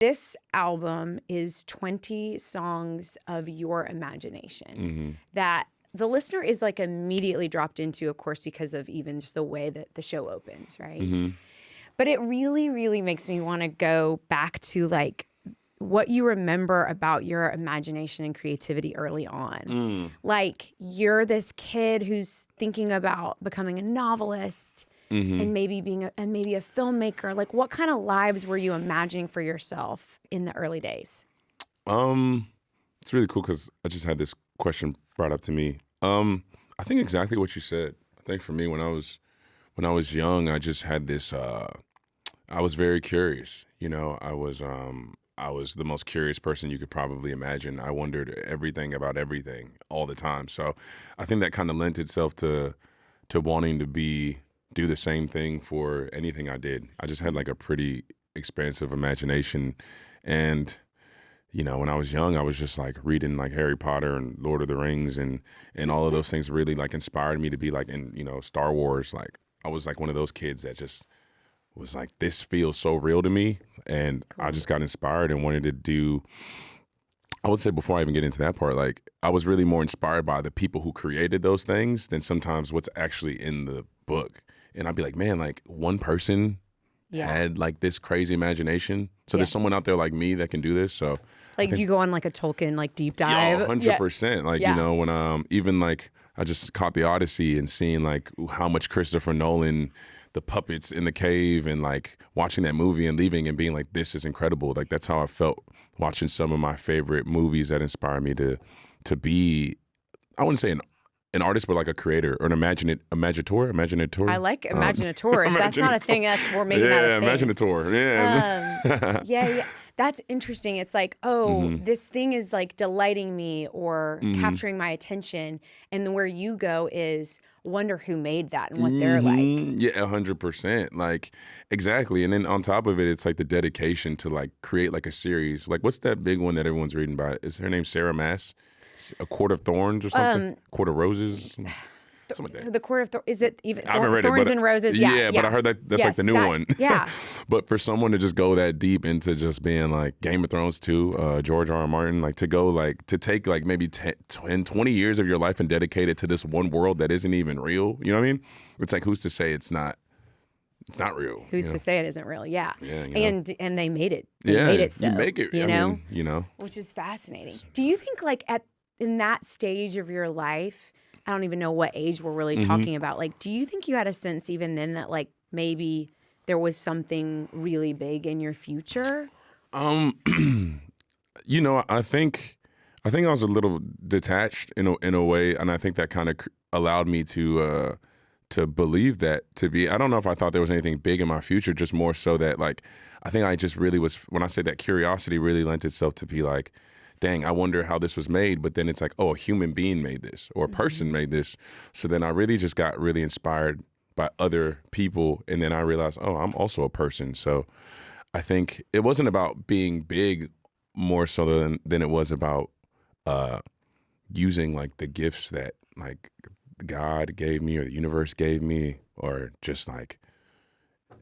This album is 20 songs of your imagination that the listener is like immediately dropped into, of course, because of even just the way that the show opens, right? But it really, really makes me want to go back to like what you remember about your imagination and creativity early on. Like you're this kid who's thinking about becoming a novelist and maybe being a filmmaker. Like what kind of lives were you imagining for yourself in the early days? It's really cool because I just had this question brought up to me. I think exactly what you said. I think for me, when I was young, I just had this. I was very curious. You know, I was the most curious person you could probably imagine. I wondered everything about everything all the time. So I think that kind of lent itself to wanting to do the same thing for anything I did. I just had like a pretty expansive imagination, and you know, when I was young, I was just like reading like Harry Potter and Lord of the Rings and all of those things really like inspired me to be like in, you know, Star Wars. Like I was like one of those kids that just was like, this feels so real to me. And I just got inspired and wanted to do, I would say before I even get into that part, like I was really more inspired by the people who created those things than sometimes what's actually in the book. And I'd be like, man, like one person had like this crazy imagination. So there's someone out there like me that can do this. So like, do you go on like a Tolkien like deep dive? 100%. Like, you know, when even like I just caught the Odyssey and seeing like how much Christopher Nolan, the puppets in the cave, and like watching that movie and leaving and being like, this is incredible. Like that's how I felt watching some of my favorite movies that inspired me to be, I wouldn't say an artist, but like a creator or an imaginator. I like imaginator. If that's not a thing, we're making that a thing. Imaginator. Yeah. Yeah. That's interesting. It's like, this thing is like delighting me or capturing my attention. And then where you go is wonder who made that and what they're like. Yeah, 100%. Like, exactly. And then on top of it, it's like the dedication to like create like a series. Like, what's that big one that everyone's reading about? Is her name Sarah Maas? A Court of Thorns or something? Court of Roses? Something like that. The Court of Thorns, is it even I haven't read Thorns it, and Roses? Yeah, but I heard that's like the new one. Yeah. But for someone to just go that deep into just being like Game of Thrones too, George R.R. Martin, like to go like, to take like maybe 10, 20 years of your life and dedicate it to this one world that isn't even real, you know what I mean? It's like, who's to say it's not real? Who's to say it isn't real? Yeah. And they made it. They made it so. You make it, you know? You know? Which is fascinating. Do you think like in that stage of your life, I don't even know what age we're really talking about. Like, do you think you had a sense even then that like maybe there was something really big in your future? You know, I think I was a little detached in a way, and I think that kind of allowed me to believe that to be. I don't know if I thought there was anything big in my future, just more so that like I think I just really was. When I say that curiosity really lent itself to be like, dang, I wonder how this was made. But then it's like, oh, a human being made this or a person made this. So then I really just got really inspired by other people. And then I realized, oh, I'm also a person. So I think it wasn't about being big more so than it was about using like the gifts that like God gave me or the universe gave me, or just like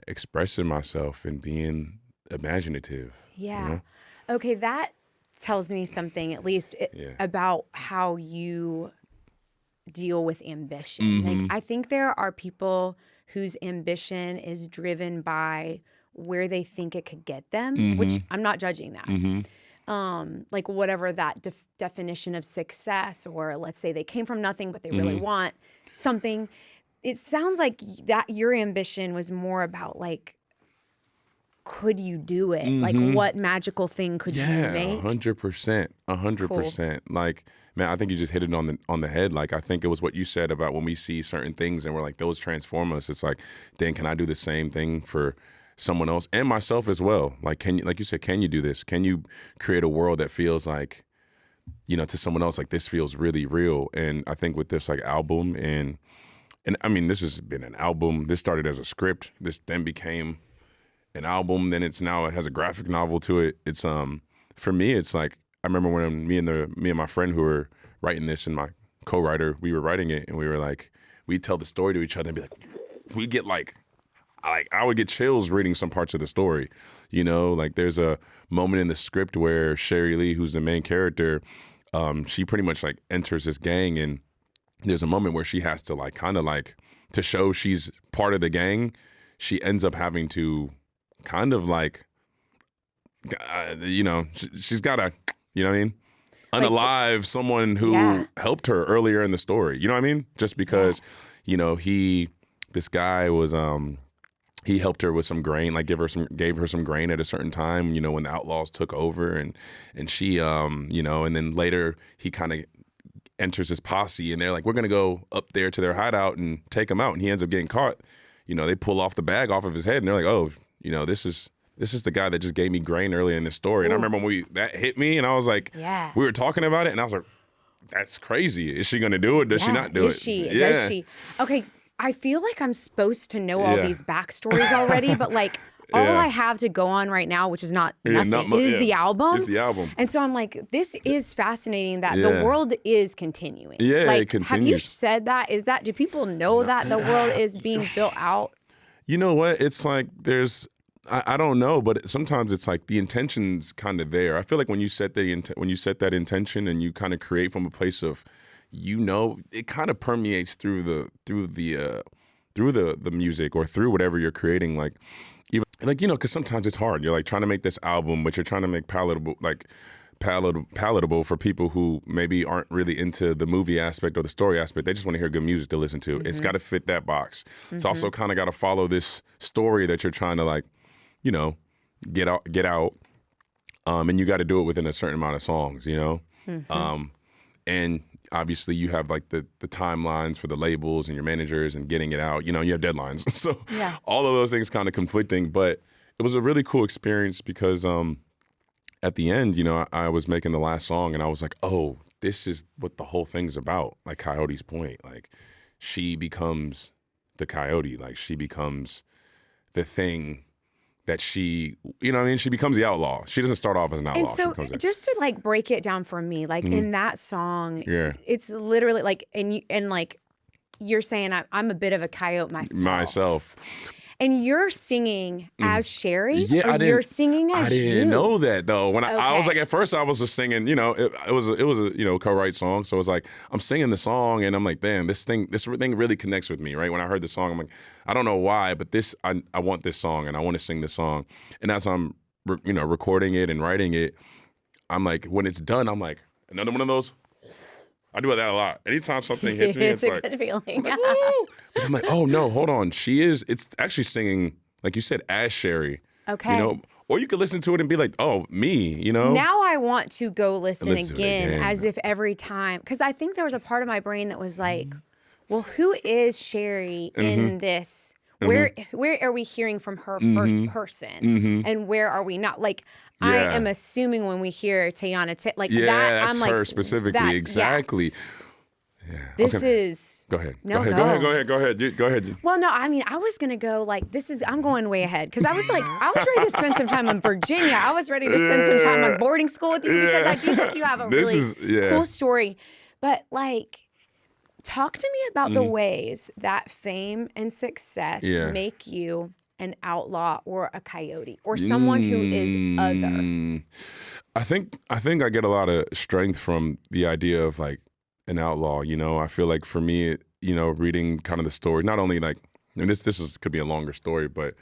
expressing myself and being imaginative. Yeah. You know? Okay, that tells me something, at least about how you deal with ambition. Like, I think there are people whose ambition is driven by where they think it could get them, which I'm not judging that. Like whatever that definition of success, or let's say they came from nothing, but they really want something. It sounds like that your ambition was more about like, could you do it? Like, what magical thing could you make? 100%, 100%. Like, man, I think you just hit it on the head. Like, I think it was what you said about when we see certain things and we're like, those transform us. It's like, then can I do the same thing for someone else and myself as well? Like, can you, like you said, can you do this? Can you create a world that feels like, you know, to someone else, like this feels really real? And I think with this like album and I mean, this has been an album. This started as a script. This then became an album, then it has a graphic novel to it. It's for me, it's like I remember when me and my friend who were writing this and my co-writer, we were writing it, and we were like, we'd tell the story to each other and be like, we get like I would get chills reading some parts of the story. You know, like there's a moment in the script where Cherie Lee, who's the main character, she pretty much like enters this gang, and there's a moment where she has to like kind of like to show she's part of the gang. She ends up having to kind of like, you know, she's got to, you know what I mean? Unalive someone who helped her earlier in the story. You know what I mean? Just because, you know, this guy was, he helped her with some grain, like gave her some grain at a certain time, you know, when the Outlaws took over, and she, you know, and then later he kind of enters his posse, and they're like, we're going to go up there to their hideout and take him out. And he ends up getting caught. You know, they pull off the bag off of his head, and they're like, oh, you know, this is the guy that just gave me grain earlier in the story. And I remember when that hit me, and I was like, we were talking about it, and I was like, that's crazy. Is she going to do it? Does she not do it? Is she? Does she? Okay, I feel like I'm supposed to know all these backstories already, but like all I have to go on right now, which is not nothing, is the album. It's the album. And so I'm like, this is fascinating that the world is continuing. Yeah, like, it continues. Have you said that? Do people know that the world is being built out? You know what? It's like I don't know, but sometimes it's like the intention's kind of there. I feel like when you set that intention and you kind of create from a place of, you know, it kind of permeates through the music or through whatever you're creating. Like, even like, you know, because sometimes it's hard. You're like trying to make this album, but you're trying to make palatable for people who maybe aren't really into the movie aspect or the story aspect. They just want to hear good music to listen to. It's got to fit that box. It's also kind of got to follow this story that you're trying to, like, you know, get out. And you got to do it within a certain amount of songs, you know? And obviously you have like the timelines for the labels and your managers and getting it out. You know, you have deadlines. So all of those things kind of conflicting. But it was a really cool experience because at the end, you know, I was making the last song and I was like, oh, this is what the whole thing's about. Like Coyote's point. Like she becomes the coyote. Like she becomes the thing that she, you know what I mean? She becomes the outlaw. She doesn't start off as an outlaw. And so just to like break it down for me, like in that song, it's literally like, and like you're saying I'm a bit of a coyote myself. And you're singing as Cherie? Yeah, or you're singing as you? I didn't know that though. When I was like, at first I was just singing, you know, it was a you know, co-write song. So it was like, I'm singing the song and I'm like, damn, this thing really connects with me, right? When I heard the song, I'm like, I don't know why, but I want this song and I want to sing this song. And as I'm, you know, recording it and writing it, I'm like, when it's done, I'm like, another one of those. I do that a lot. Anytime something hits me, it's a like, good feeling. But I'm like, oh no, hold on. It's actually singing, like you said, as Cherie. Okay. You know, or you could listen to it and be like, oh, me, you know? Now I want to go listen again as if every time, because I think there was a part of my brain that was like, well, who is Cherie in this? Where are we hearing from her first person? And where are we not? Like, I am assuming when we hear Teyana, like that, I'm like, her specifically, exactly. Yeah. This is. Go ahead. No, go ahead. Go ahead. Well, no, I mean, I was gonna go like I'm going way ahead because I was ready to spend some time in Virginia. I was ready to spend some time on boarding school with you because I do think you have a really cool story. But like, talk to me about the ways that fame and success make you an outlaw or a coyote or someone who is other. I think I get a lot of strength from the idea of like an outlaw. You know, I feel like for me, you know, reading kind of the story, not only like, and this could be a longer story, but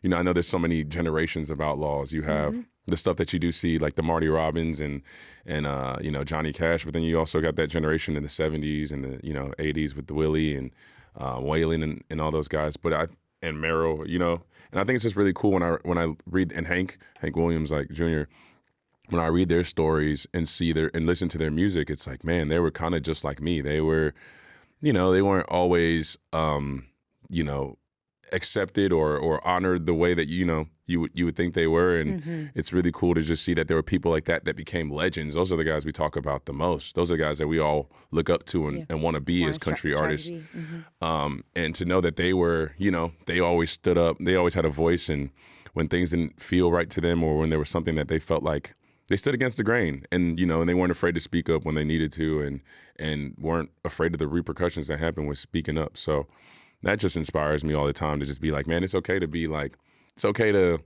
you know, I know there's so many generations of outlaws. You have the stuff that you do see, like the Marty Robbins and you know, Johnny Cash, but then you also got that generation in the 70s and the, you know, 80s with the Willie and Waylon and all those guys. But and Merrill, you know, and I think it's just really cool when I read, and Hank Williams, like Jr., when I read their stories and see and listen to their music, it's like, man, they were kind of just like me. They were, you know, they weren't always, you know, accepted or honored the way that, you know, you would think they were. And it's really cool to just see that there were people like that became legends. Those are the guys we talk about the most. Those are the guys that we all look up to and want to be as country artists. And to know that they were, you know, they always stood up. They always had a voice. And when things didn't feel right to them or when there was something that they felt like, they stood against the grain, and you know, and they weren't afraid to speak up when they needed to, and weren't afraid of the repercussions that happened with speaking up. So that just inspires me all the time to just be like, man, it's okay to be like, it's okay to,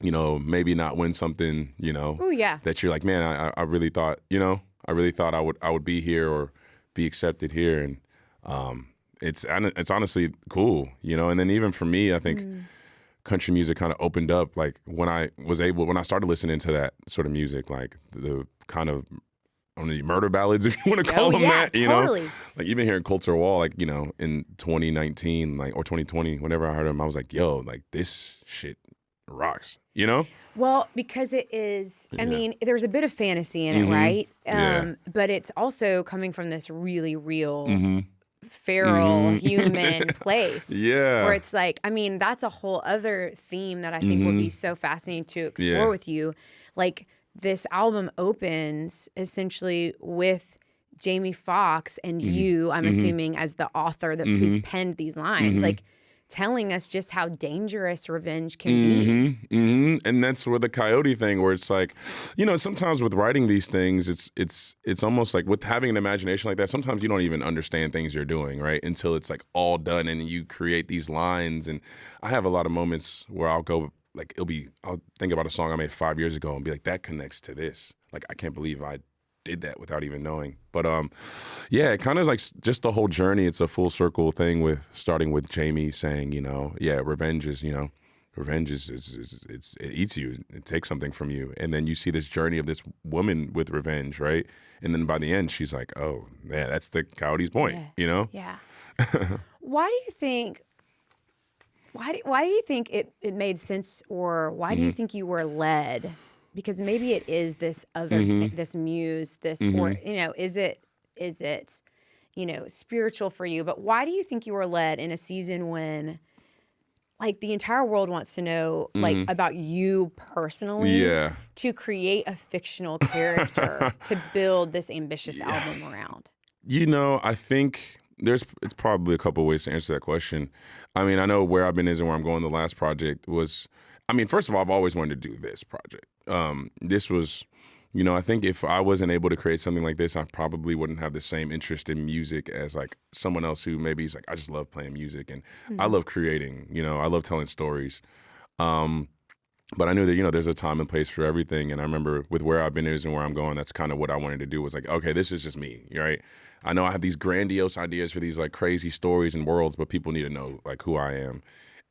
you know, maybe not win something, you know, Oh yeah. that you're like, man, I really thought, you know, I really thought I would be here or be accepted here. And it's honestly cool, you know. And then even for me, I think country music kind of opened up, like when I started listening to that sort of music, like the kind of, I don't know, murder ballads, if you want to call them that, you totally. know, like even hearing Coulter Wall, like, you know, in 2019, like, or 2020, whenever I heard him, I was like, yo, like this shit rocks, you know? Well, because it is, I mean, there's a bit of fantasy in it, Mm-hmm. right? Yeah. But it's also coming from this really real, feral, human place. Yeah. Where it's like, I mean, that's a whole other theme that I think would be so fascinating to explore with you. Like, this album opens essentially with Jamie Foxx and you, I'm assuming, as the author that who's penned these lines, like telling us just how dangerous revenge can be. And that's where the coyote thing, where it's like, you know, sometimes with writing these things, it's almost like with having an imagination like that, sometimes you don't even understand things you're doing, right? Until it's like all done and you create these lines. And I have a lot of moments where I'll go, like, I'll think about a song I made 5 years ago and be like, that connects to this. Like, I can't believe I did that without even knowing. But yeah, it kind of like just the whole journey. It's a full circle thing with starting with Jamie saying, you know, yeah, revenge is, you know, revenge is it eats you. It takes something from you. And then you see this journey of this woman with revenge, right? And then by the end, she's like, oh, yeah, that's the coyote's point, you know? Yeah. Why do you think it made sense, or why do you think you were led? Because maybe it is this other this muse, this or, you know, is it you know, spiritual for you? But why do you think you were led in a season when, like, the entire world wants to know, like, about you personally, to create a fictional character to build this ambitious album around? You know, I think it's probably a couple ways to answer that question. I mean, I know where I've been is and where I'm going. The last project was, I mean, first of all, I've always wanted to do this project. This was, you know, I think if I wasn't able to create something like this, I probably wouldn't have the same interest in music as like someone else who maybe is like, I just love playing music and I love creating, you know, I love telling stories. But I knew that, you know, there's a time and place for everything. And I remember with where I've been is and where I'm going, that's kind of what I wanted to do, was like, okay, this is just me, right? I know I have these grandiose ideas for these like crazy stories and worlds, but people need to know like who I am.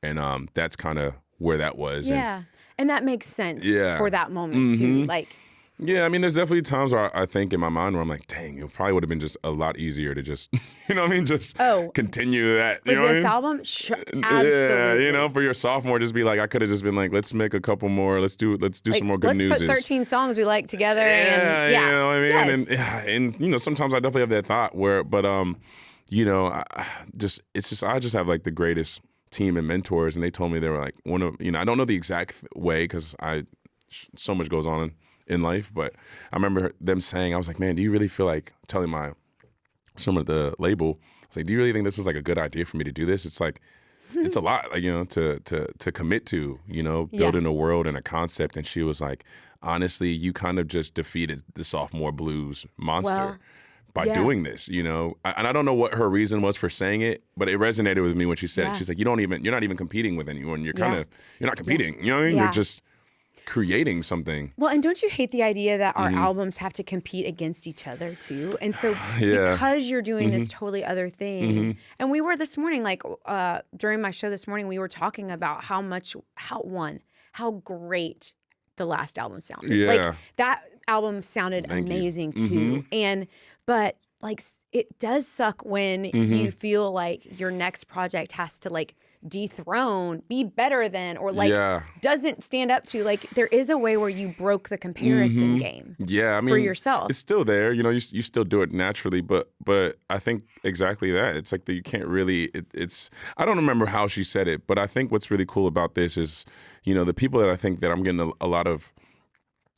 And that's kind of where that was. Yeah. And that makes sense for that moment too. Like, yeah, I mean, there's definitely times where I think in my mind where I'm like, dang, it probably would have been just a lot easier to just, you know what I mean? Just continue that. For you know this what I mean? album, absolutely. Yeah, you know, for your sophomore, just be like, I could have just been like, let's make a couple more, let's do like, some more good news. Let's put 13 songs we like together. Yeah, and you know what I mean? Yes. And you know, sometimes I definitely have that thought where, but you know, I just have like the greatest team and mentors, and they told me they were like one of, you know, I don't know the exact way because so much goes on in life, but I remember them saying, I was like, man, do you really feel like telling someone at the label, I was like, do you really think this was like a good idea for me to do this? It's like, it's a lot, like, you know, to commit to, you know, building a world and a concept. And she was like, honestly, you kind of just defeated the sophomore blues monster by doing this, you know. And I don't know what her reason was for saying it, but it resonated with me when she said it. She's like, you're not even competing with anyone. You're not competing. You know what I mean? You're just creating something. Well, and don't you hate the idea that our albums have to compete against each other too? And so because you're doing this totally other thing, and we were this morning, like during my show this morning, we were talking about how great the last album sounded. Yeah. Like that album sounded amazing too. But like it does suck when you feel like your next project has to like dethrone, be better than, or like doesn't stand up to, like, there is a way where you broke the comparison game. Yeah, I mean, for yourself. It's still there, you know, you still do it naturally, but I think exactly that. It's like that you can't really, it's, I don't remember how she said it, but I think what's really cool about this is, you know, the people that I think that I'm getting a lot of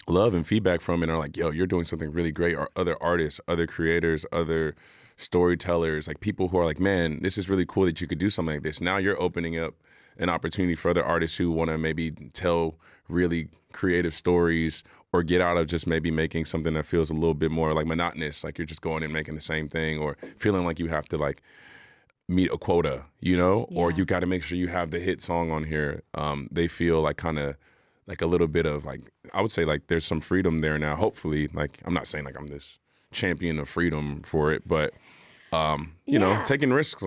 love and feedback from and are like, yo, you're doing something really great, are other artists, other creators, other storytellers, like people who are like, man, this is really cool that you could do something like this. Now you're opening up an opportunity for other artists who want to maybe tell really creative stories or get out of just maybe making something that feels a little bit more like monotonous, like you're just going and making the same thing, or feeling like you have to like meet a quota, you know, or Yeah. you got to make sure you have the hit song on here. They feel like kind of like a little bit of like, I would say like there's some freedom there now. Hopefully, like I'm not saying like I'm this champion of freedom for it, but you know, taking risks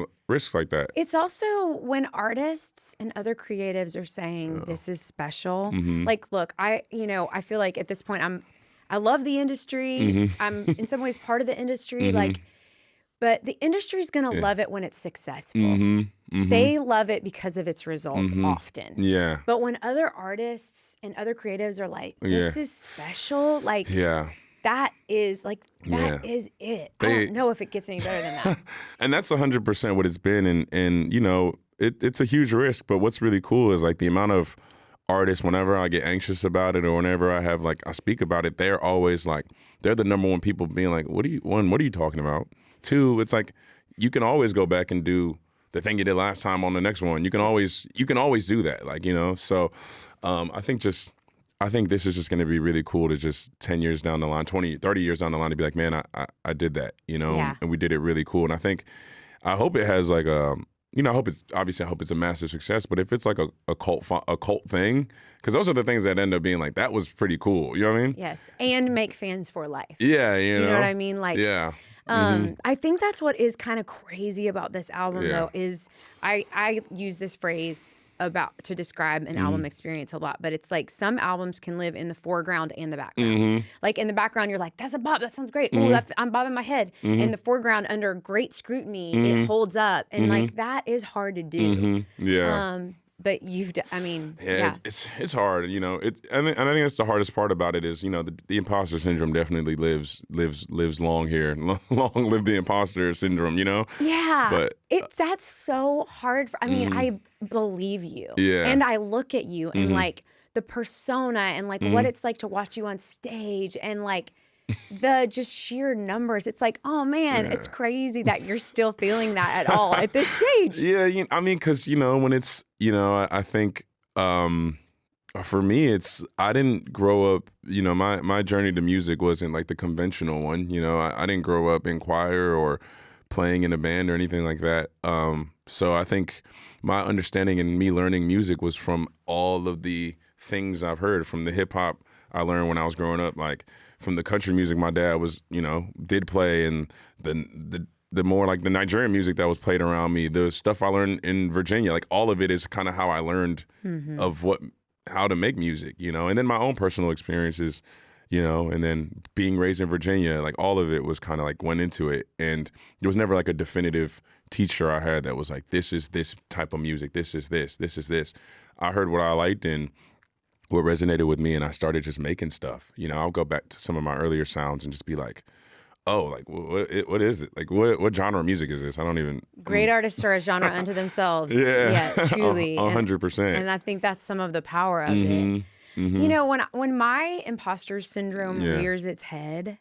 like that. It's also when artists and other creatives are saying this is special. Like, look, I feel like at this point I love the industry. I'm in some ways part of the industry. Like, but the industry's gonna love it when it's successful. They love it because of its results often. Yeah. But when other artists and other creatives are like, this is special, like that is it. I don't know if it gets any better than that. And that's 100% what it's been. And you know, it's a huge risk, but what's really cool is like the amount of artists, whenever I get anxious about it or whenever I speak about it, they're always like, they're the number one people being like, what are you talking about? Two, it's like, you can always go back and do the thing you did last time on the next one. You can always do that. Like, you know, so I think this is just going to be really cool to just 10 years down the line, 20, 30 years down the line to be like, man, I did that, you know, and we did it really cool. And I hope it has like I hope it's a massive success, but if it's like a cult thing, because those are the things that end up being like, that was pretty cool. You know what I mean? Yes. And make fans for life. Yeah. You know what I mean? Like, yeah. I think that's what is kind of crazy about this album, though, is I use this phrase to describe an album experience a lot, but it's like some albums can live in the foreground and the background. Like in the background, you're like, that's a bop, that sounds great. Ooh, I'm bobbing my head. In the foreground, under great scrutiny, it holds up. And like that is hard to do. Yeah. But it's hard, you know. And I think that's the hardest part about it is, you know, the imposter syndrome definitely lives long here. Long live the imposter syndrome, you know. Yeah, but that's so hard. I mean, I believe you. Yeah, and I look at you and like the persona and like what it's like to watch you on stage and like the just sheer numbers. It's like, oh man, it's crazy that you're still feeling that at all at this stage. Yeah, I mean, because, you know, when it's, you know, I think for me, I didn't grow up, you know, my journey to music wasn't like the conventional one. You know, I didn't grow up in choir or playing in a band or anything like that. So I think my understanding and me learning music was from all of the things I've heard, from the hip hop I learned when I was growing up, like from the country music my dad was, you know, did play, and the more like the Nigerian music that was played around me, the stuff I learned in Virginia, like all of it is kind of how I learned of how to make music, you know, and then my own personal experiences, you know, and then being raised in Virginia, like all of it was kind of like went into it. And there was never like a definitive teacher I had that was like, this is this type of music, this is this is this. I heard what I liked and what resonated with me, and I started just making stuff. You know, I'll go back to some of my earlier sounds and just be like, oh, like what is it? Like what genre of music is this? I don't even. Great artists are a genre unto themselves. Yeah, truly, 100%. And I think that's some of the power of it. You know, when my imposter syndrome rears its head,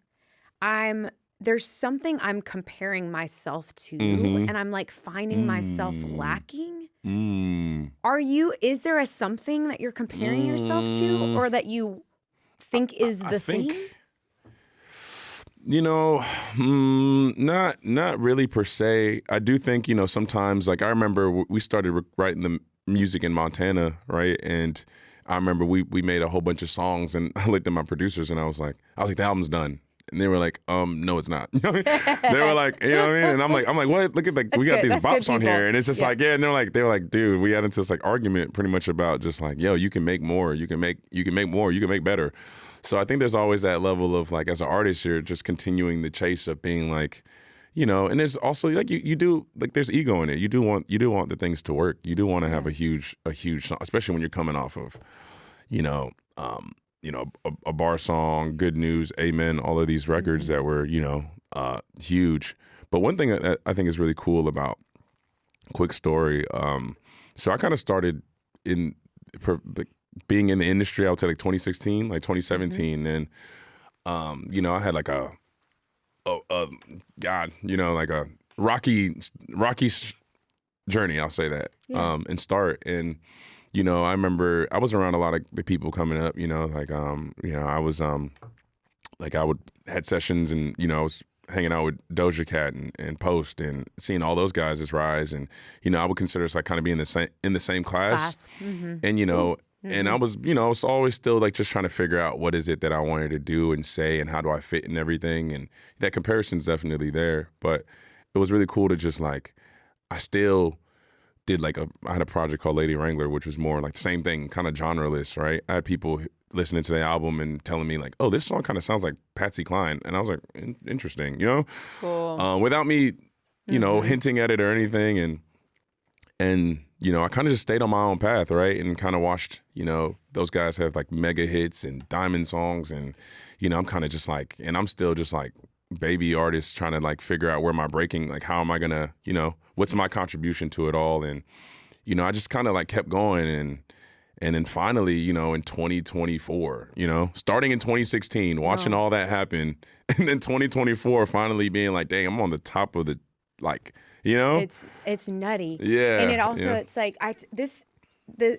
there's something I'm comparing myself to, and I'm like finding myself lacking. Is there something that you're comparing yourself to, or that you think is the thing? You know, not really per se. I do think, you know, sometimes, like I remember we started writing the music in Montana, right? And I remember we made a whole bunch of songs, and I looked at my producers and I was like, the album's done. And they were like, no, it's not. You know what I mean? They were like, you know what I mean? And I'm like, what? Look at we got these bops on here. And it's just like, and they were like, dude, we had into this like argument pretty much about just like, yo, you can make more, you can make more, you can make better. So I think there's always that level of like, as an artist, you're just continuing the chase of being like, you know, and there's also like you do like there's ego in it. You do want the things to work. You do want to have a huge song, especially when you're coming off of, a bar song, Good News, Amen, all of these records that were, you know, huge. But one thing that I think is really cool about quick story. So I kind of started being in the industry, I would say like 2016, like 2017. And, you know, I had like a rocky journey, I'll say that, and start. And, you know, I remember I was around a lot of the people coming up, you know, like, you know, I was, like I had sessions and, you know, I was hanging out with Doja Cat and Post and seeing all those guys' rise, and I would consider us like kind of being in the same class. Mm-hmm. And and I was I was always still like just trying to figure out what is it that I wanted to do and say and how do I fit in everything, and that comparison's definitely there. But it was really cool to just like I still did like I had a project called Lady Wrangler, which was more like the same thing, kind of genreless, right? I had people listening to the album and telling me like, oh, this song kind of sounds like Patsy Cline, and I was like, interesting, Cool. without me hinting at it or anything. And I kind of just stayed on my own path, right? And kind of watched, those guys have like mega hits and diamond songs. And, I'm kind of just like, and I'm still just like baby artist trying to like figure out where my breaking, like how am I going to, what's my contribution to it all? And, I just kind of like kept going. And then finally, in 2024, starting in 2016, watching all that happen. And then 2024 finally being like, dang, I'm on the top of the, like, It's nutty. Yeah. And it also, it's like,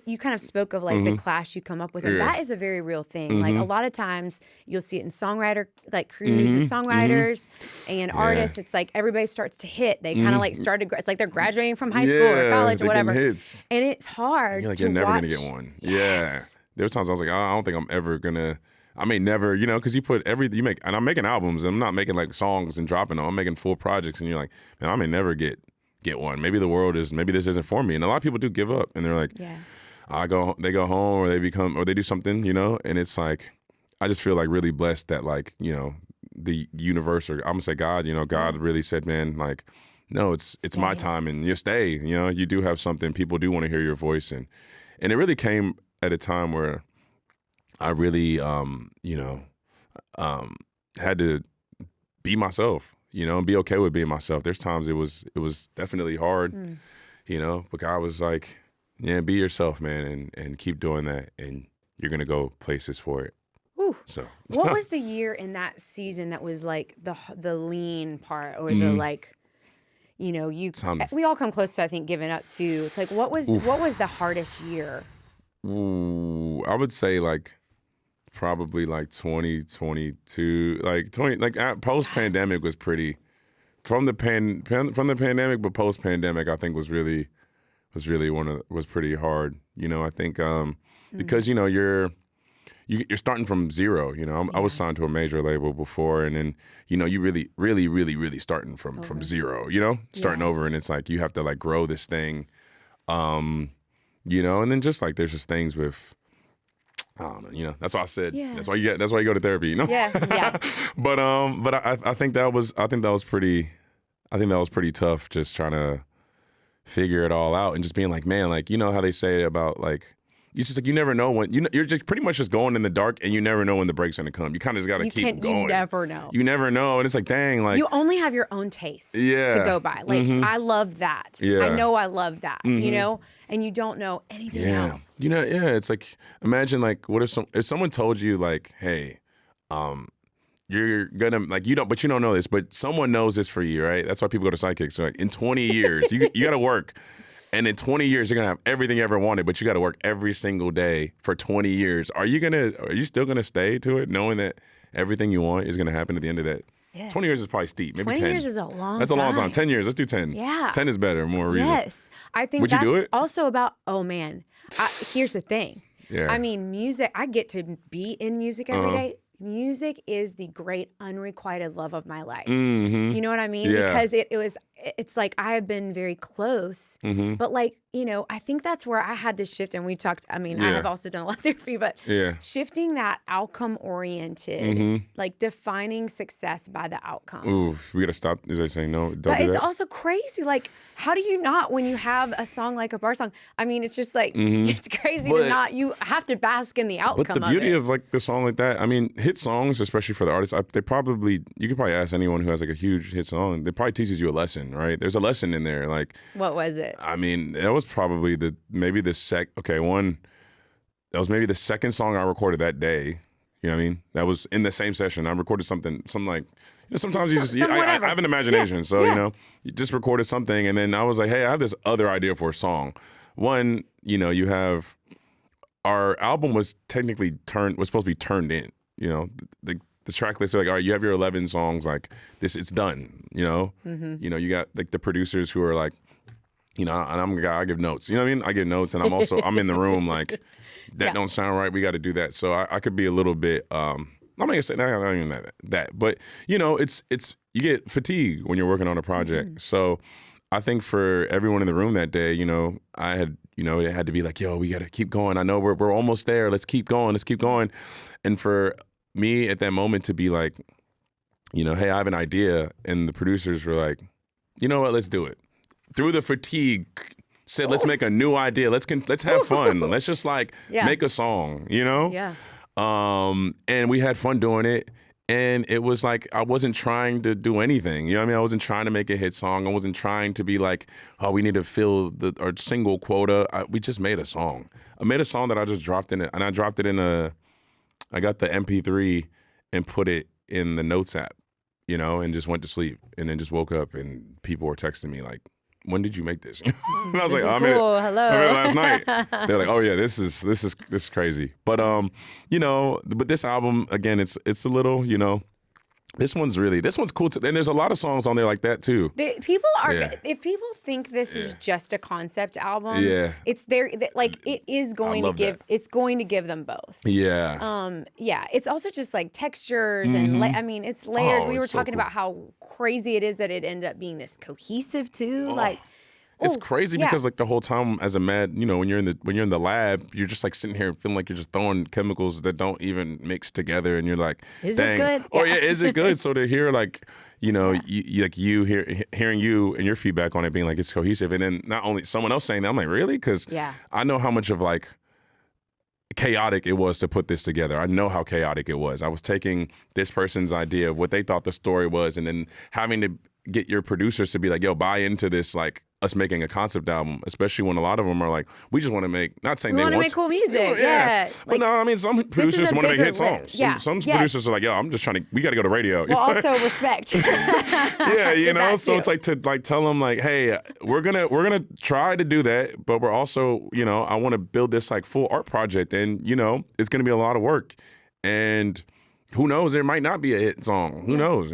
you kind of spoke of like the clash you come up with, and that is a very real thing. Like a lot of times you'll see it in songwriter, like crews of songwriters and artists. It's like everybody starts to hit. They kind of like it's like they're graduating from high school or college or whatever. Hits. And it's hard. You're never watch. going to get one. Yes. Yeah. There were times I was like, oh, I don't think I'm ever going to. I may never, because you put and I'm making albums, and I'm not making like songs and dropping them. I'm making full projects, and you're like, man, I may never get one. Maybe maybe this isn't for me. And a lot of people do give up, and they're like, they go home or they do something, and it's like, I just feel like really blessed that like, the universe, or I'm gonna say God, God really said, man, like, no, it's my time, and you stay, you do have something. People do want to hear your voice. And it really came at a time where I really, had to be myself, and be okay with being myself. There's times it was definitely hard, but God was like, yeah, be yourself, man, and keep doing that, and you're going to go places for it. Ooh. So what was the year in that season that was like the lean part, or the like, we all come close to, I think, giving up too. It's like, what was the hardest year? Ooh, I would say like probably like 2022, post pandemic was pretty from the pandemic, but post pandemic I think was pretty hard. I think because you're starting from zero. I was signed to a major label before, and then you really really really really starting from zero. Starting over, and it's like you have to like grow this thing. And then just like there's just things with, I don't know, that's why I said that's why you go to therapy, Yeah. But I think that was pretty tough, just trying to figure it all out and just being like, man, like, how they say about like, it's just like you never know when you're just pretty much just going in the dark, and you never know when the break's gonna come. You kind of just gotta keep going. You never know. You never know, and it's like, dang, like you only have your own taste to go by. Like I love that. I know I love that. And you don't know anything else. It's like, imagine like, what if someone told you like, hey, you're gonna like, you don't know this, but someone knows this for you, right? That's why people go to sidekicks. They're like, in 20 years, you gotta work. And in 20 years, you're going to have everything you ever wanted, but you got to work every single day for 20 years. Are you still going to stay to it, knowing that everything you want is going to happen at the end of that? Yeah. 20 years is probably steep. Maybe 20 10. years is a long time. That's a long time. 10 years. Let's do 10. Yeah. 10 is better, more reason. Yes. I think that's also about, here's the thing. Yeah. I mean, music, I get to be in music every day. Music is the great unrequited love of my life. You know what I mean? Yeah. Because it's like I have been very close, but like, I think that's where I had to shift. And we talked, I have also done a lot of therapy, but shifting that outcome oriented, like defining success by the outcomes. Ooh, we got to stop. Is I saying no? Don't but do it's that? also crazy. Like, how do you not, when you have a song like a bar song? I mean, it's just like, it's crazy to not, you have to bask in the outcome But the beauty of like the song like that, I mean, hit songs, especially for the artists, you could probably ask anyone who has like a huge hit song, it probably teaches you a lesson, right? There's a lesson in there. Like, what was it? I mean, that was probably that was maybe the second song I recorded that day. You know what I mean? That was in the same session. I recorded something like, sometimes I have an imagination. So, you just recorded something, and then I was like, hey, I have this other idea for a song. One, you have, our album was technically supposed to be turned in. the track list. They're like, all right, you have your 11 songs. Like this, it's done. You know, you got like the producers who are like, and I'm a guy. I give notes. You know what I mean? I give notes, and I'm in the room like that don't sound right. We got to do that. So I could be a little bit. I'm not gonna say not even that, but it's you get fatigued when you're working on a project. So I think for everyone in the room that day, I had, it had to be like, yo, we got to keep going. I know we're almost there. Let's keep going. Let's keep going. And for me at that moment to be like, hey, I have an idea. And the producers were like, you know what, let's do it. Through the fatigue, said, let's make a new idea. Let's have fun. Let's just make a song, Yeah. And we had fun doing it. And it was like, I wasn't trying to do anything. You know what I mean? I wasn't trying to make a hit song. I wasn't trying to be like, oh, we need to fill our single quota. We just made a song. I made a song that I just dropped in it. And I dropped it I got the MP3 and put it in the Notes app, and just went to sleep. And then just woke up and people were texting me like, when did you make this? And I was like, I made it last night. They're like, oh yeah, this is crazy. But but this album again, it's a little, this one's cool too. And there's a lot of songs on there like that too. If people think this is just a concept album, it's there. Like it is going to give. It's going to give them both. Yeah. It's also just like textures and it's layers. We were talking about how crazy it is that it ended up being this cohesive too. It's crazy because like the whole time as a when you're in the lab, you're just like sitting here feeling like you're just throwing chemicals that don't even mix together, and you're like, is this good? Or is it good? So to hear like hearing you and your feedback on it being like it's cohesive, and then not only someone else saying that, I'm like, really? Because I know how much of like chaotic it was to put this together. I know how chaotic it was. I was taking this person's idea of what they thought the story was, and then having to get your producers to be like, yo, buy into this, like us making a concept album, especially when a lot of them are like, we just want to make, not saying they want to make cool music. But no, I mean, some producers want to make hit songs. Some producers are like, yo, I'm just trying to, we got to go to radio. Well, also respect. So it's like to like tell them like, hey, we're gonna try to do that, but we're also, I want to build this like full art project, and it's gonna be a lot of work, and who knows, there might not be a hit song. Who knows,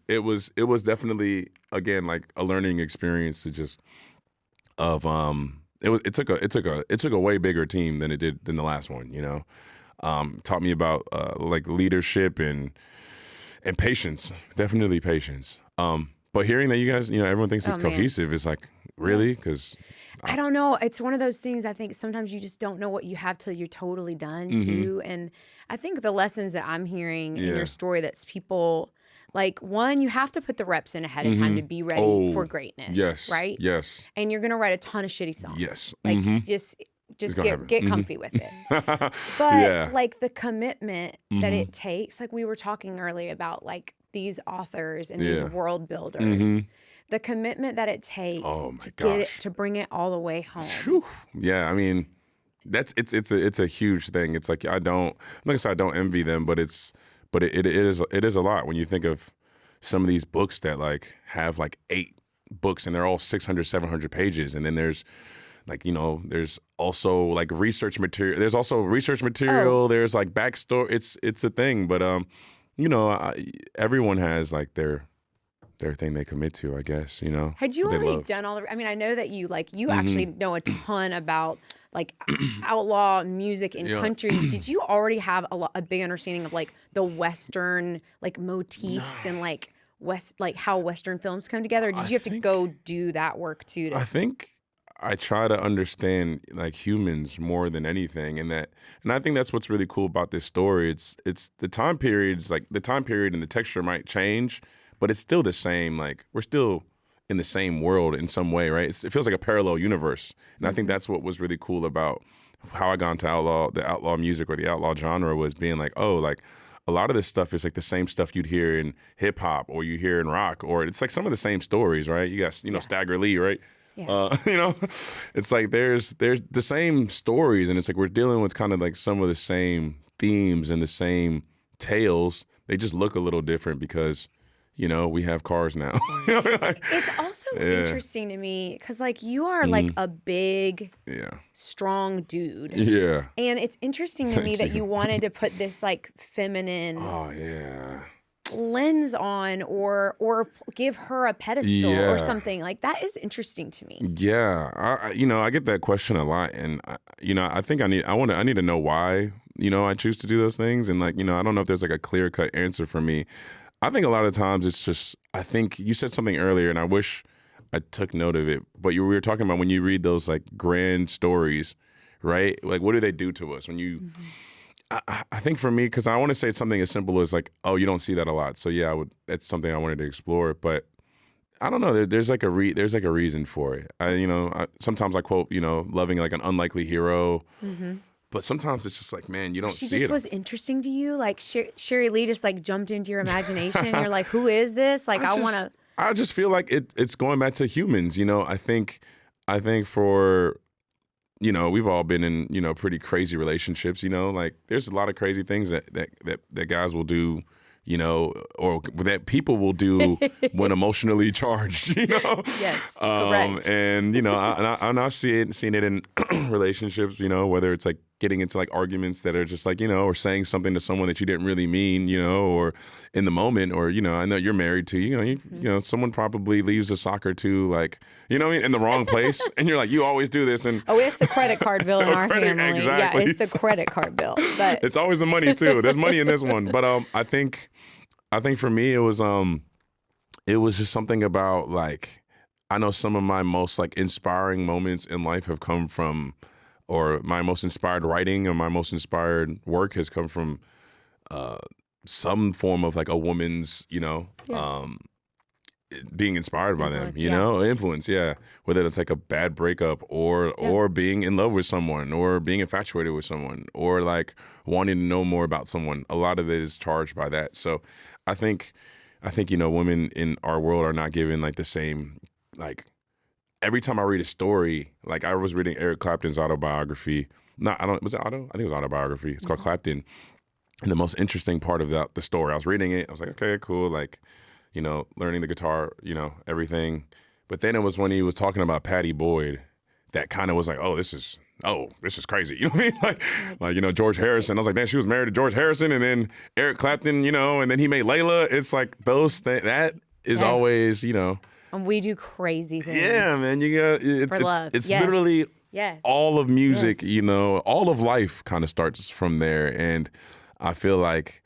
It was definitely, again, like a learning experience to just it took a way bigger team than it did than the last one, taught me about like leadership and patience, definitely patience. But hearing that you guys, everyone thinks it's cohesive, it's like, really? Because I don't know. It's one of those things, I think sometimes you just don't know what you have till you're totally done too. And I think the lessons that I'm hearing in your story, that's people, like, one, you have to put the reps in ahead of time to be ready for greatness. Yes. Right? Yes. And you're going to write a ton of shitty songs. Yes. Like, just get comfy with it. But like the commitment that it takes, like we were talking earlier about like these authors and these world builders. The commitment that it takes to bring it all the way home. Whew. Yeah, I mean, it's a huge thing. It's like I don't envy them, but it is a lot when you think of some of these books that like have like 8 books and they're all 600, 700 pages, and then there's like there's also like research material. There's also research material. There's like backstory. It's a thing, but everyone has like their thing they commit to, I guess, Had you already done all the, I know that you actually know a ton about like outlaw music and country. Did you already have a big understanding of like the Western like motifs and like how Western films come together? Or did you have to go do that work too? I think I try to understand like humans more than anything, and I think that's what's really cool about this story. It's the time periods, like the time period and the texture might change, but it's still the same. Like we're still in the same world in some way, right? It feels like a parallel universe, and I think that's what was really cool about how I got into the outlaw music or the outlaw genre, was being like, oh, like a lot of this stuff is like the same stuff you'd hear in hip hop or you hear in rock, or it's like some of the same stories, right? You got Stagger Lee, right? Yeah. It's like there's the same stories, and it's like we're dealing with kind of like some of the same themes and the same tales. They just look a little different because we have cars now. Like, It's also interesting to me because, like, you are like a big, strong dude. Yeah. And it's interesting to me that you wanted to put this like feminine lens on or give her a pedestal or something. Like, that is interesting to me. Yeah. I get that question a lot. And, I think I need to know why, I choose to do those things. And, like, I don't know if there's like a clear cut answer for me. I think a lot of times it's just, I think you said something earlier and I wish I took note of it, but we were talking about when you read those like grand stories, right? Like, what do they do to us when you, I think for me, because I want to say something as simple as like, oh, you don't see that a lot. So yeah, that's something I wanted to explore, but I don't know. There's like a reason for it. Sometimes I quote, loving like an unlikely hero. But sometimes it's just like, man, you don't see it. She just was interesting to you? Like, Cherie Lee just, like, jumped into your imagination. You're like, who is this? Like, I want to... I just feel like it's going back to humans, I think for, we've all been in, pretty crazy relationships, like, there's a lot of crazy things that guys will do, or that people will do when emotionally charged, Yes, correct. And, I've seen it in relationships, whether it's like getting into like arguments that are just like, or saying something to someone that you didn't really mean, or in the moment, or, I know you're married to, someone probably leaves a sock or two, like, in the wrong place. And you're like, you always do this. And it's the credit card bill in our family. Exactly. Yeah, it's the credit card bill. But it's always the money too. There's money in this one. But I think for me, it was just something about like, I know some of my most like inspiring moments in life have come from, or my most inspired writing or my most inspired work has come from some form of like a woman's, being inspired by them, influence, whether it's like a bad breakup or being in love with someone or being infatuated with someone or like wanting to know more about someone. A lot of it is charged by that. So I think women in our world are not given like the same, like, every time I read a story, like I was reading Eric Clapton's autobiography. Was it auto? I think it was autobiography. It's called Clapton. And the most interesting part of the story, I was reading it. I was like, okay, cool. Like, learning the guitar, everything. But then it was when he was talking about Patty Boyd that kind of was like, this is crazy. You know what I mean? Like, George Harrison. I was like, man, she was married to George Harrison and then Eric Clapton, and then he made Layla. It's like those things, that is always, And we do crazy things. Yeah, man. For love. It's literally all of music, all of life kind of starts from there. And I feel like,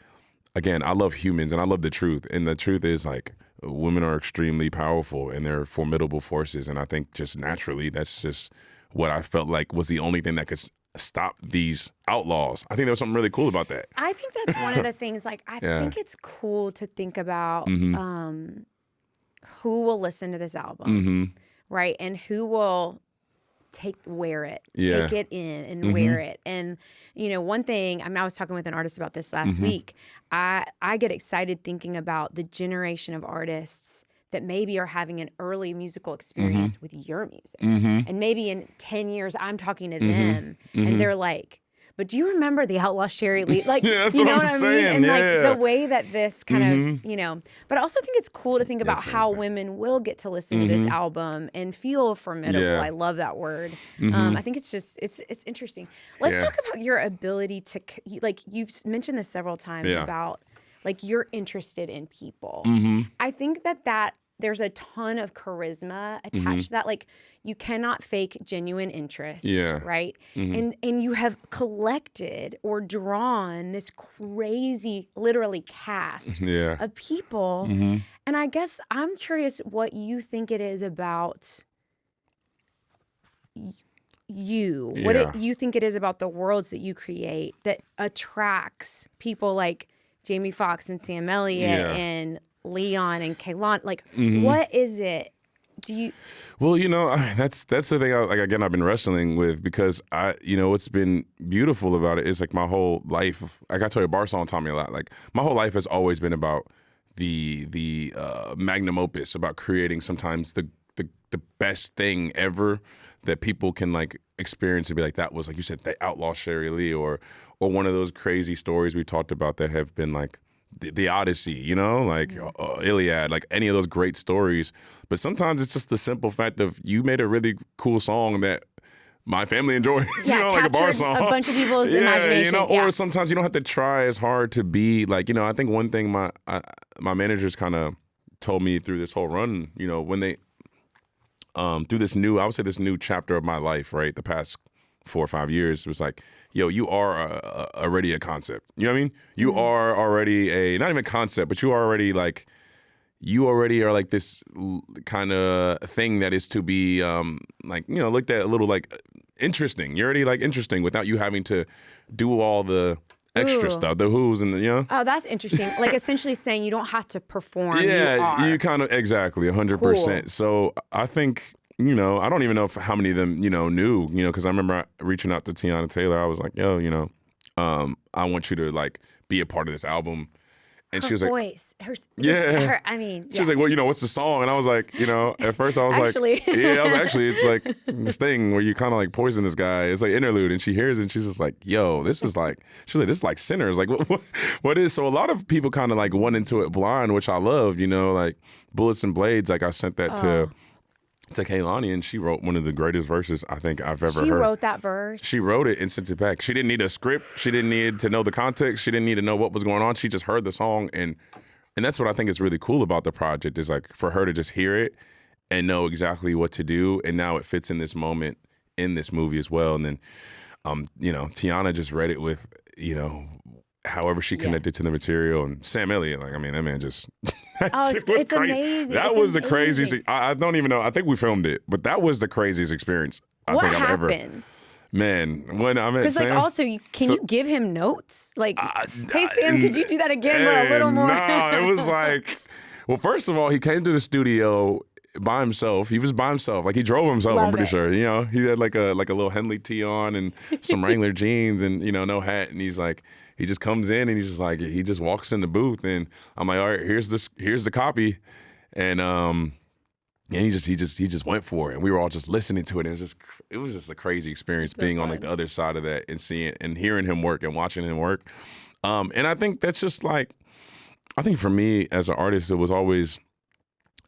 again, I love humans and I love the truth. And the truth is like women are extremely powerful and they're formidable forces. And I think just naturally, that's just what I felt like was the only thing that could stop these outlaws. I think there was something really cool about that. I think that's one of the things, like, I think it's cool to think about who will listen to this album, right? And who will wear it, take it in and wear it. And, one thing, I was talking with an artist about this last week. I get excited thinking about the generation of artists that maybe are having an early musical experience with your music. And maybe in 10 years, I'm talking to them and they're like, but do you remember the Outlaw Cherie Lee? Like, yeah, that's you know what I'm I mean? saying. And like the way that this kind of, but I also think it's cool to think about how women will get to listen to this album and feel formidable. I love that word. I think it's just, it's interesting. Let's talk about your ability to, like, you've mentioned this several times about, like, you're interested in people. I think that there's a ton of charisma attached to that. Like, you cannot fake genuine interest, right? And you have collected or drawn this crazy, literally cast of people. And I guess I'm curious what you think it is about you, what you think it is about the worlds that you create that attracts people like Jamie Foxx and Sam Elliott and Leon and Kaylon. Like, what is it? Well, that's the thing. I've been wrestling with because what's been beautiful about it is like my whole life. Like I tell you, Barcelona taught me a lot. Like my whole life has always been about the magnum opus, about creating sometimes the best thing ever that people can like experience and be like, that was, like you said, the Outlaw Cherie Lee or one of those crazy stories we talked about that have been like the Odyssey, you know, like Iliad, like any of those great stories. But sometimes it's just the simple fact of you made a really cool song that my family enjoys, Yeah, you know, like a bar captured song. a bunch of people's imagination. You know, or sometimes you don't have to try as hard to be like, you know, I think one thing my managers kind of told me through this whole run, you know, when they, through this new, I would say this new chapter of my life, right, the past 4 or 5 years, it was like, yo, you are already a concept. You know what I mean? You are already not even a concept, but you already are like this kind of thing that is to be like, you know, looked at a little like interesting. You're already like interesting without you having to do all the extra stuff, the who's and the, you know. Oh, that's interesting. Like essentially saying you don't have to perform. Yeah, you kind of exactly 100%. Cool. So I think, you know, I don't even know how many of them, you know, knew, you know, because I remember reaching out to Tiana Taylor. I was like, yo, you know, I want you to like be a part of this album. And Her she was like, voice, I mean, she was like, well, you know, what's the song? And I was like, you know, at first I was actually. like, it's like this thing where you kind of like poison this guy. It's like interlude. And she hears it and she's just like, yo, this is like, she's like, this is like Sinners. Like, what is? So a lot of people kind of like went into it blind, which I love, you know, like Bullets and Blades. Like I sent that to Kehlani, and she wrote one of the greatest verses I think I've ever heard. She wrote that verse. She wrote it and sent it back. She didn't need a script. She didn't need to know the context. She didn't need to know what was going on. She just heard the song, and that's what I think is really cool about the project is like for her to just hear it and know exactly what to do, and now it fits in this moment in this movie as well. And then, you know, Tiana just read it with, you know, however she connected to the material, and Sam Elliott, like, I mean, that man just it's amazing. That was the craziest. I don't even know. I think we filmed it, but that was the craziest experience I think I've ever. What happens? Man, when I met Because Sam, like also, can you give him notes? Like, hey Sam, could you do that again, but a little more? No, it was like, well, first of all, he came to the studio by himself. He was by himself. Like he drove himself. I'm pretty sure. You know, he had like a little Henley tee on and some Wrangler jeans and, you know, no hat. And he's like, he just comes in and he's just like, he just walks in the booth and I'm like, all right, here's the copy, and he just went for it, and we were all just listening to it. And it was just a crazy experience being on like the other side of that and seeing and hearing him work and watching him work. And I think that's just like, I think for me as an artist, it was always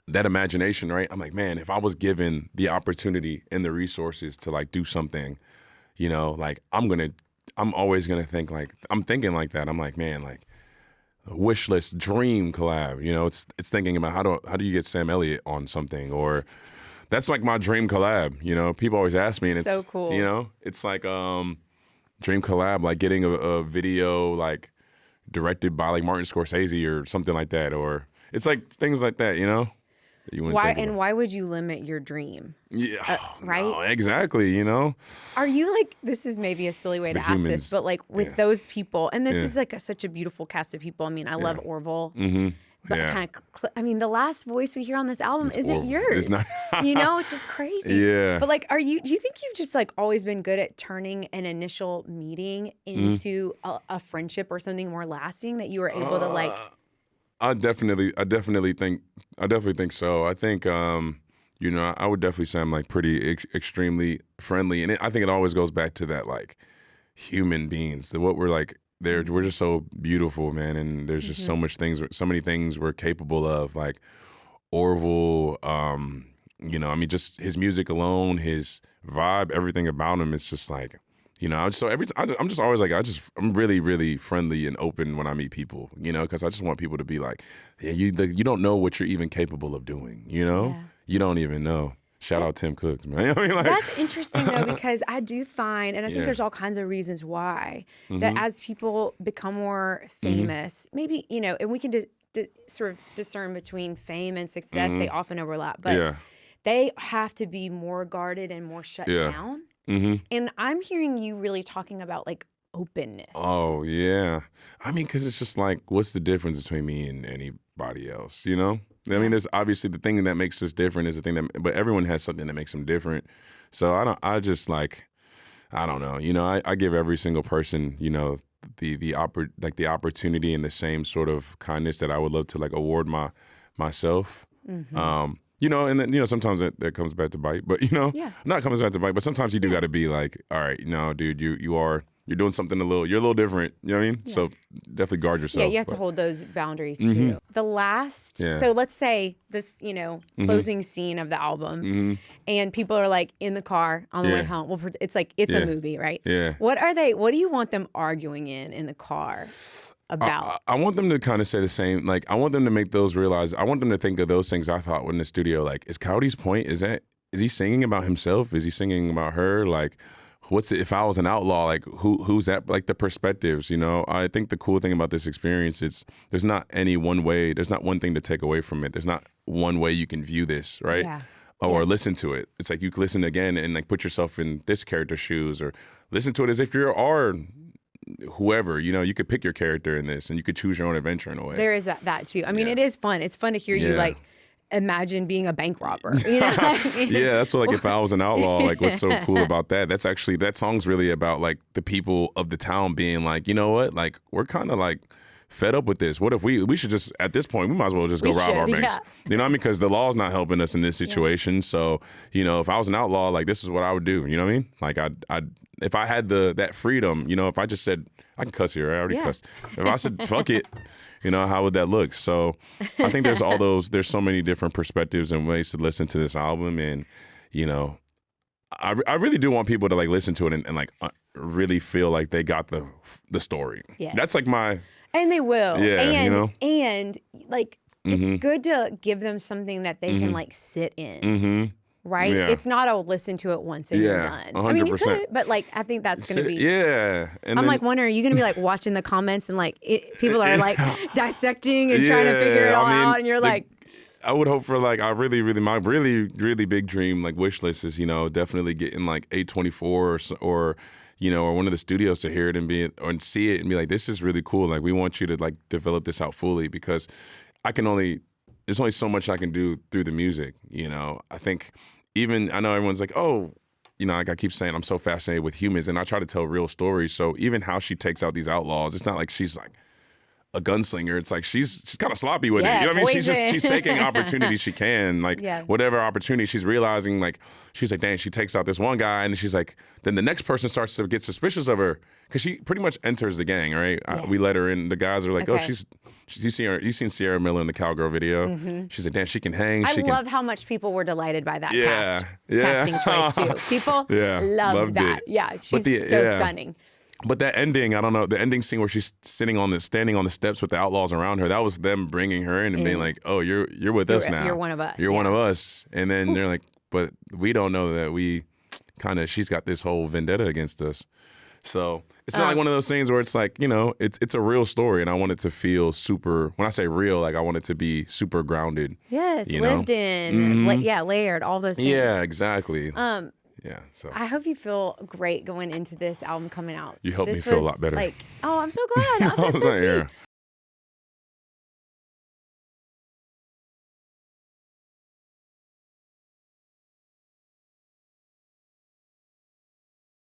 that imagination, right? I'm like, man, if I was given the opportunity and the resources to like do something, you know, like I'm always gonna think like, I'm thinking like that. I'm like, man, like a wish list dream collab, you know, it's thinking about how do you get Sam Elliott on something, or that's like my dream collab, you know. People always ask me, and it's so cool, you know, it's like dream collab, like getting a video like directed by like Martin Scorsese or something like that, or it's like things like that, you know. Why would you limit your dream? Yeah, right? No, exactly. You know, are you like, this is maybe a silly way to ask this, but like with those people, and this is like such a beautiful cast of people. I mean, I love Orville. Mm-hmm. But kind of, I mean, the last voice we hear on this album isn't yours. It's not. You know, it's just crazy. Yeah. But like, do you think you've just like always been good at turning an initial meeting into a friendship or something more lasting that you were able to like? I definitely think so. I think, you know, I would definitely say I'm like pretty extremely friendly, and I think it always goes back to that like human beings. What we're like, we're just so beautiful, man, and there's just so many things we're capable of. Like Orville, you know, I mean, just his music alone, his vibe, everything about him. It's just like, you know, so I'm just always like, I'm really, really friendly and open when I meet people, you know, because I just want people to be like, yeah, you don't know what you're even capable of doing, you know? Yeah. You don't even know. Shout out Tim Cook, man. I mean, like, that's interesting, though, because I do find, and I think there's all kinds of reasons why, that as people become more famous, maybe, you know, and we can sort of discern between fame and success, they often overlap, but they have to be more guarded and more shut down. And I'm hearing you really talking about like openness. Oh, yeah. I mean, because it's just like, what's the difference between me and anybody else, you know? I mean, there's obviously the thing that makes us different is the thing that, but everyone has something that makes them different. So I don't know. You know, I give every single person, you know, the opportunity and the same sort of kindness that I would love to like award myself. You know, and then, you know, sometimes that comes back to bite, but, you know, not comes back to bite, but sometimes you do got to be like, all right, no, dude, you are you're doing something you're a little different. You know what I mean? Yeah. So definitely guard yourself. Yeah, you have to hold those boundaries too. The last, so let's say this, closing scene of the album, and people are like in the car on the way home. Well, it's like it's a movie, right? Yeah. What do you want them arguing in the car about? I want them to kind of say the same. Like, I want them to make those realize. I want them to think of those things I thought in the studio. Like, is Cody's point? Is he singing about himself? Is he singing about her? Like, what's it, if I was an outlaw? Like, who's that? Like the perspectives. I think the cool thing about this experience is there's not any one way. There's not one thing to take away from it. There's not one way you can view this, right? Yeah. Or listen to it. It's like you can listen again and like put yourself in this character's shoes, or listen to it as if you are whoever. You could pick your character in this, and you could choose your own adventure in a way. There is that too. I mean, it is fun. It's fun to hear you like imagine being a bank robber. You know what I mean? Yeah, that's what, like, if I was an outlaw, like, what's so cool about that? That's actually, that song's really about like the people of the town being like, you know what? Like, we're kind of like fed up with this. What if we should just, at this point, we might as well just go rob our banks. You know what I mean? Because the law's not helping us in this situation. So, if I was an outlaw, like, this is what I would do. You know what I mean? Like, I'd if I had that freedom, if I just said, I can cuss here, I already cussed. If I said, fuck it, how would that look? So I think there's so many different perspectives and ways to listen to this album. And, I really do want people to like listen to it and like really feel like they got the story. Yes. That's like my... And they will. Yeah, and like, it's good to give them something that they can like sit in. Right? Yeah. It's not, listen to it once and you're done. 100%. I mean, you could, but like, I think that's going to be... Yeah. And I'm like wondering, are you going to be like watching the comments and like, people are like dissecting and trying to figure it all out, and you're like... I would hope for like, my really big dream, like wish list is, definitely getting like A24 or one of the studios to hear it and see it and be like, this is really cool. Like, we want you to like develop this out fully, because there's only so much I can do through the music. I think I know everyone's like, oh, like I keep saying, I'm so fascinated with humans, and I try to tell real stories. So even how she takes out these outlaws, it's not like she's like a gunslinger. It's like she's kind of sloppy with it. You know what I mean? She's taking opportunities she can, like whatever opportunity she's realizing. Like, she's like, dang, she takes out this one guy, and she's like, then the next person starts to get suspicious of her, because she pretty much enters the gang, right? We let her in. The guys are like, oh, you've seen Sierra Miller in the Cowgirl video. She's like, damn, she can hang. I love how much people were delighted by that casting choice too. People loved that. It. Yeah, she's so stunning. But that ending, I don't know, the ending scene where she's standing on the steps with the outlaws around her, that was them bringing her in and being like, oh, you're with us now. You're one of us. You're one of us. And then they're like, but we don't know that she's got this whole vendetta against us. So it's not like one of those things where it's like, it's a real story, and I want it to feel super, when I say real, like I want it to be super grounded. Yes, lived in, layered, all those things. Yeah, exactly. Yeah, so I hope you feel great going into this album coming out. You helped me feel a lot better. Like, oh, I'm so glad. Oh, that's so sweet.